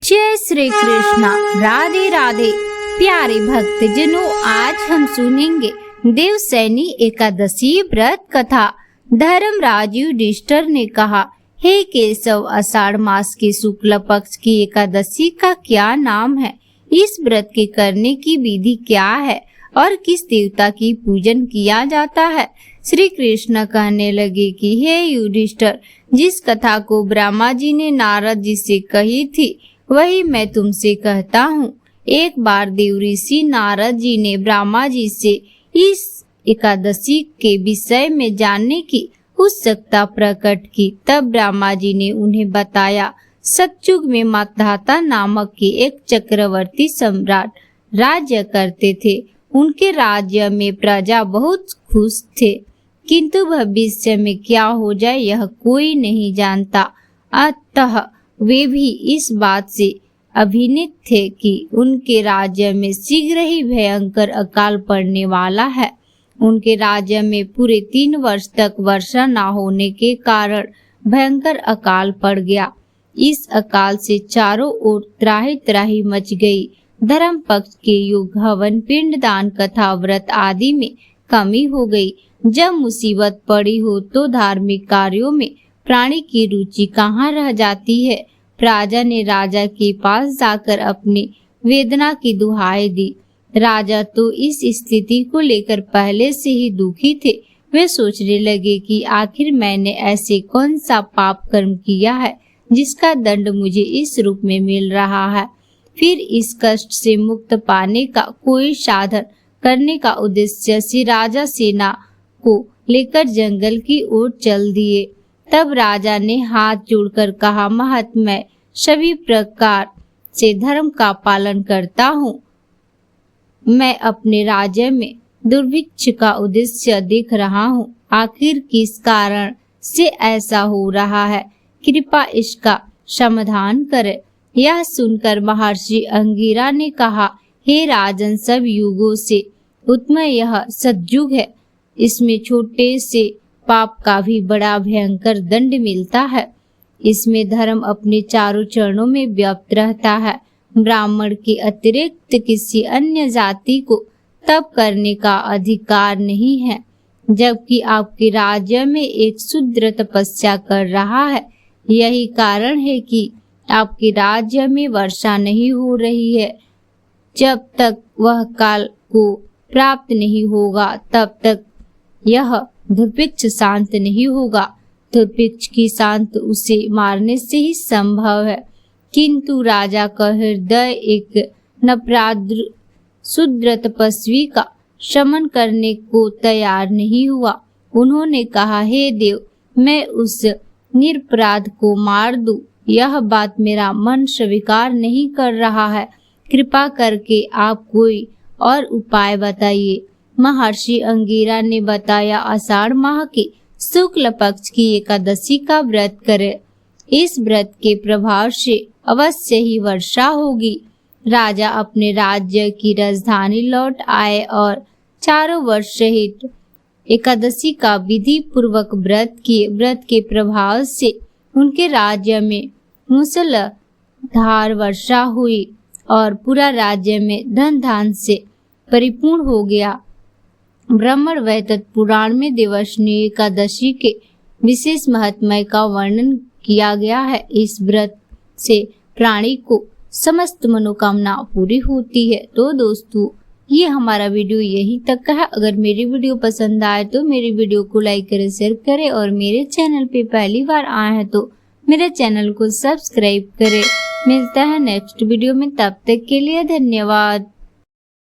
जय श्री कृष्णा। राधे राधे। प्यारे भक्तजनों, आज हम सुनेंगे देवसैनी एकादशी व्रत कथा। धर्मराज युधिष्ठिर ने कहा, हे केशव, आषाढ़ मास के शुक्ल पक्ष की एकादशी का क्या नाम है? इस व्रत के करने की विधि क्या है और किस देवता की पूजन किया जाता है? श्री कृष्ण कहने लगे कि हे युधिष्ठिर, जिस कथा को ब्रह्मा जी ने नारद जी से कही थी वही मैं तुमसे कहता हूँ। एक बार देवऋषि नारद जी ने ब्रह्मा जी से इस एकादशी के विषय में जानने की उत्सुकता प्रकट की। तब ब्रह्मा जी ने उन्हें बताया, सतयुग में मातधाता नामक के एक चक्रवर्ती सम्राट राज्य करते थे। उनके राज्य में प्रजा बहुत खुश थे, किंतु भविष्य में क्या हो जाए यह कोई नहीं जानता। अतः वे भी इस बात से अभिनीत थे कि उनके राज्य में शीघ्र ही भयंकर अकाल पड़ने वाला है। उनके राज्य में पूरे 3 वर्ष तक वर्षा न होने के कारण भयंकर अकाल पड़ गया। इस अकाल से चारों ओर त्राही त्राही मच गई। धर्म पक्ष के युग हवन, पिंड दान, कथा, व्रत आदि में कमी हो गई। जब मुसीबत पड़ी हो तो धार्मिक कार्यों में प्राणी की रुचि कहाँ रह जाती है। प्रजा ने राजा के पास जाकर अपनी वेदना की दुहाई दी। राजा तो इस स्थिति को लेकर पहले से ही दुखी थे। वे सोचने लगे कि आखिर मैंने ऐसे कौन सा पाप कर्म किया है जिसका दंड मुझे इस रूप में मिल रहा है। फिर इस कष्ट से मुक्त पाने का कोई साधन करने का उद्देश्य से राजा सेना को लेकर जंगल की ओर चल दिए। तब राजा ने हाथ जोड़कर कहा, महात्मा, सभी प्रकार से धर्म का पालन करता हूँ। मैं अपने राज्य में दुर्भिक्ष का उद्देश्य देख रहा हूँ। आखिर किस कारण से ऐसा हो रहा है? कृपा इसका समाधान करे। यह सुनकर महर्षि अंगिरा ने कहा, हे राजन, सब युगों से उत्तम यह सतयुग है। इसमें छोटे से पाप का भी बड़ा भयंकर दंड मिलता है। इसमें धर्म अपने चारों चरणों में व्याप्त रहता है। ब्राह्मण के अतिरिक्त किसी अन्य जाति को तप करने का अधिकार नहीं है, जबकि आपके राज्य में एक शूद्र तपस्या कर रहा है। यही कारण है कि आपके राज्य में वर्षा नहीं हो रही है। जब तक वह काल को प्राप्त नहीं होगा तब तक यह दुर्भिक्ष शांत नहीं होगा। दुर्भिक्ष की शांत उसे मारने से ही संभव है, किंतु राजा का हृदय एक नपराध शूद्र तपस्वी का शमन करने को तैयार नहीं हुआ। उन्होंने कहा, हे देव, मैं उस निरपराध को मार दूं, यह बात मेरा मन स्वीकार नहीं कर रहा है। कृपा करके आप कोई और उपाय बताइए। महर्षि अंगिरा ने बताया, आषाढ़ माह के शुक्ल पक्ष की एकादशी का व्रत करें। इस व्रत के प्रभाव से अवश्य ही वर्षा होगी। राजा अपने राज्य की राजधानी लौट आए और चारों वर्ष सहित एकादशी का विधि पूर्वक व्रत किए। व्रत के प्रभाव से उनके राज्य में मूसलाधार वर्षा हुई और पूरा राज्य में धन धान से परिपूर्ण हो गया। ब्राह्मण वैदिक पुराण में देवशनी एकादशी के विशेष महत्व का वर्णन किया गया है। इस व्रत से प्राणी को समस्त मनोकामना पूरी होती है। तो दोस्तों, ये हमारा वीडियो यहीं तक है। अगर मेरी वीडियो पसंद आए तो मेरी वीडियो को लाइक करें, शेयर करें और मेरे चैनल पे पहली बार आए हैं तो मेरे चैनल को सब्सक्राइब करें। मिलता है नेक्स्ट वीडियो में, तब तक के लिए धन्यवाद।